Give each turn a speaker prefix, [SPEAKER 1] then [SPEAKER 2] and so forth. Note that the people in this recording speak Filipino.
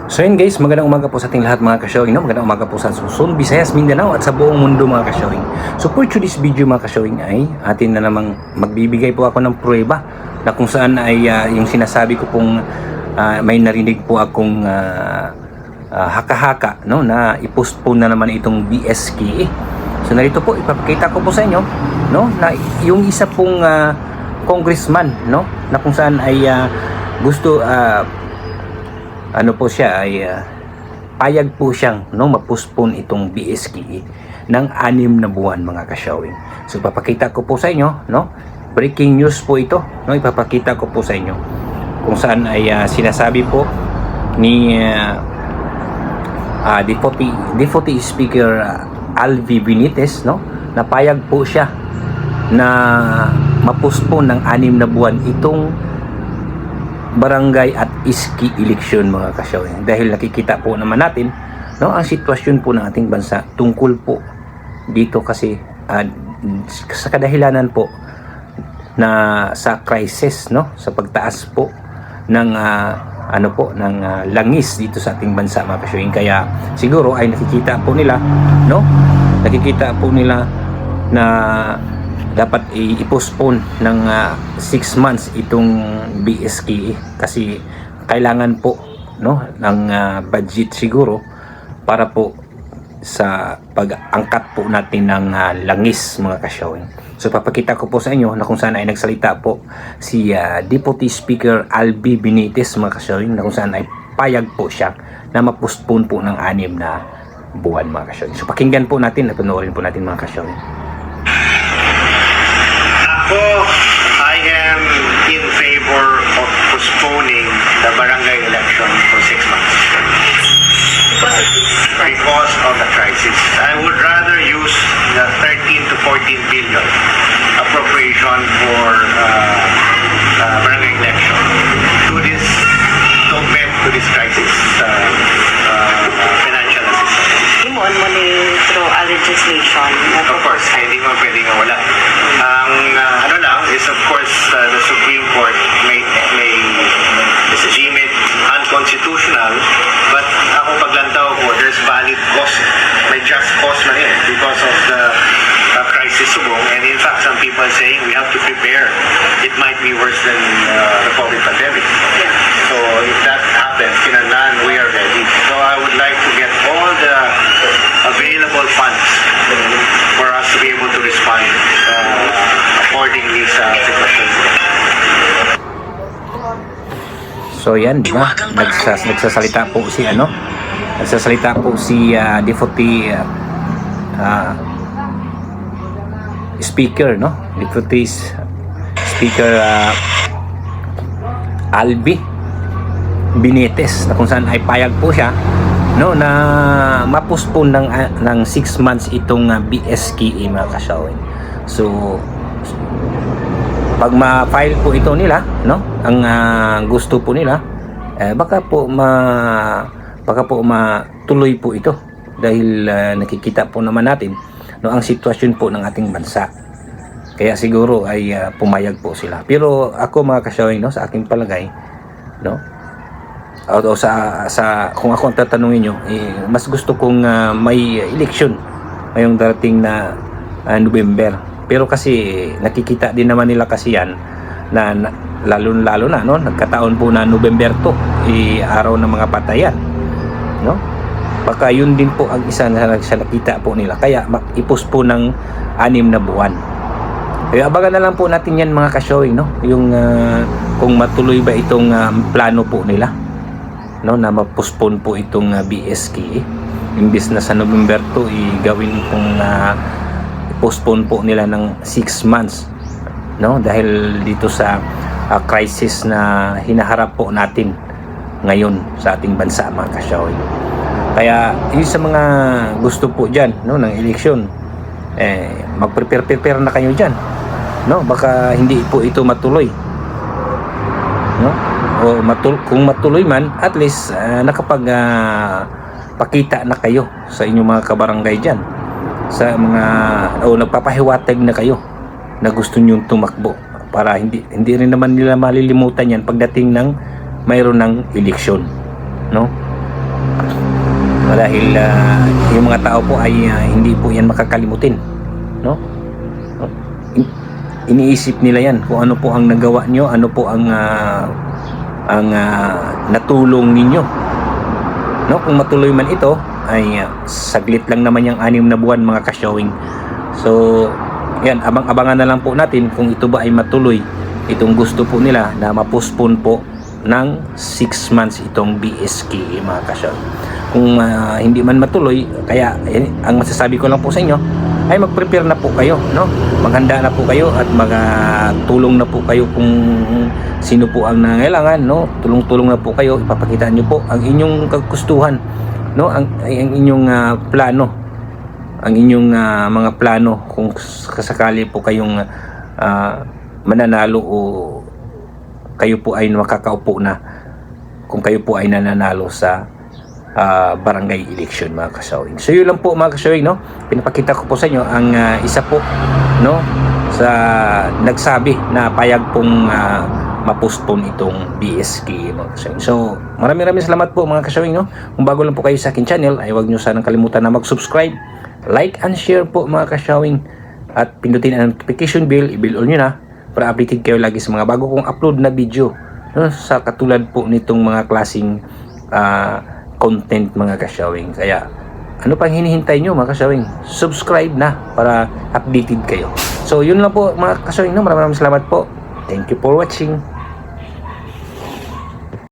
[SPEAKER 1] So yun guys, magandang umaga po sa ating lahat mga ka-showing, no? Magandang umaga po sa Luzon, Visayas, Mindanao at sa buong mundo mga ka-showing. So for today's video mga ka-showing ay atin na namang magbibigay po ako ng pruweba na kung saan ay yung sinasabi ko pong may narinig po akong haka-haka, no? Na i-postpone na naman itong BSKE. So narito po, ipapakita ko po sa inyo, no? Na yung isa pong congressman, no? Na kung saan ay gusto ano po siya ay payag po siyang ma-postpone itong BSKE ng 6 na buwan mga ka-showing. So ipapakita ko po sa inyo, no? Breaking news po ito, no? Ipapakita ko po sa inyo kung saan ay sinasabi po ni Deputy Speaker Alvi Benitez, no? Na payag po siya na ma-postpone ng 6 na buwan itong barangay at iski election mga ka-showing, dahil nakikita po naman natin, no, ang sitwasyon po ng ating bansa tungkol po dito kasi sa kadahilanan po na sa crisis, no, sa pagtaas po ng ng langis dito sa ating bansa mga ka-showing. Kaya siguro ay nakikita po nila, no, nakikita po nila na dapat i-postpone ng 6 months itong BSKE kasi kailangan po, no, ng budget siguro para po sa pag-angkat po natin ng langis mga ka-showing. So papakita ko po sa inyo na kung saan ay nagsalita po si Deputy Speaker Alvi Benitez mga ka-showing, na kung saan ay payag po siya na ma-postpone po ng 6 na buwan mga ka-showing. So pakinggan po natin at panoorin po natin mga ka-showing.
[SPEAKER 2] I am in favor of postponing the barangay election for 6 months because of the crisis. I would rather use the 13 to 14 billion appropriation for barangay election to augment to this crisis financial assistance.
[SPEAKER 3] Limon mo ni through a legislation.
[SPEAKER 2] Of course, hindi mo pwedeng wala. Ang is of course the Supreme Court may deem it unconstitutional, but ako paglantaw ko, there's valid cause, may just cause na rin because of the crisis subong, and in fact some people are saying we have to prepare, it might be worse than the COVID pandemic. So if that happens, kinanlan, we are ready. So I would like to get all the available funds for us to be able to respond accordingly sa sitwasyon.
[SPEAKER 1] So yan, di ba? Nagsasalita po si Deputy Speaker, no? Deputy Speaker Alvi Benitez, na kung saan ay payag po siya, no, na ma-postpone ng 6 months itong BSKE mga ka-showing. So pag ma-file po ito nila, no, ang gusto po nila, baka po matuloy po ito dahil nakikita po naman natin, no, ang sitwasyon po ng ating bansa. Kaya siguro ay pumayag po sila. Pero ako mga ka-showing, no, sa aking palagay, no, o sa kung ako ang tatanungin nyo, mas gusto kong may election ngayong darating na November. Pero kasi nakikita din naman nila kasi yan na lalo na, no, nagkataon po na November 2, araw ng mga patayan, no? Baka yun din po ang isa na nakita po nila, kaya i-postpone ng 6 na buwan. Kaya abangan na lang po natin yan mga ka-showing, no, yung kung matuloy ba itong plano po nila, no, na ma-postpone po itong BSKE, imbis na sa November 2 gawin pong postpone po nila ng 6 months, no, dahil dito sa crisis na hinaharap po natin ngayon sa ating bansa mga ka-showing. Kaya yung sa mga gusto po dyan, no, ng eleksyon, mag-prepare na kayo dyan, no, baka hindi po ito matuloy, no, o kung matuloy man, at least pakita na kayo sa inyong mga kabarangay dyan, sa mga nagpapahiwatag na kayo na gusto nyong tumakbo para hindi rin naman nila malilimutan yan pagdating ng mayroon ng eleksyon, no? dahil yung mga tao po ay hindi po yan makakalimutin, no? Iniisip nila yan kung ano po ang nagawa nyo, ano po ang natulong ninyo, no? Kung matuloy man ito ay saglit lang naman yung 6 na buwan, mga ka-showing. So yan, abang-abangan na lang po natin kung ito ba ay matuloy, itong gusto po nila na ma-postpone po ng 6 months itong BSK, mga ka-showing. Kung hindi man matuloy, kaya ang masasabi ko lang po sa inyo ay mag-prepare na po kayo, no? Maghanda na po kayo at magtulong na po kayo kung sino po ang nangailangan, no? Tulong-tulong na po kayo, ipapakita niyo po ang inyong kagustuhan, no? Ang inyong plano, ang inyong mga plano kung sakali po kayong mananalo o kayo po ay makakaupo na, kung kayo po ay nananalo sa barangay election, mga ka-showing. So yun lang po, mga ka-showing, no? Pinapakita ko po sa inyo ang isa po, no, sa nagsabi na payag pong ma-postpone itong BSK, mga ka-showing. So maraming salamat po, mga ka-showing, no? Kung bago lang po kayo sa akin channel ay huwag nyo sanang kalimutan na mag-subscribe, like and share po, mga ka-showing, at pindutin ang notification bell, i-bell all nyo na para updated kayo lagi sa mga bago kong upload na video, no? Sa katulad po nitong mga klaseng content, mga ka-showing. Kaya ano pang hinihintay nyo, mga ka-showing? Subscribe na para updated kayo. So yun lang po, mga ka-showing, no? Maraming salamat po. Thank you for watching.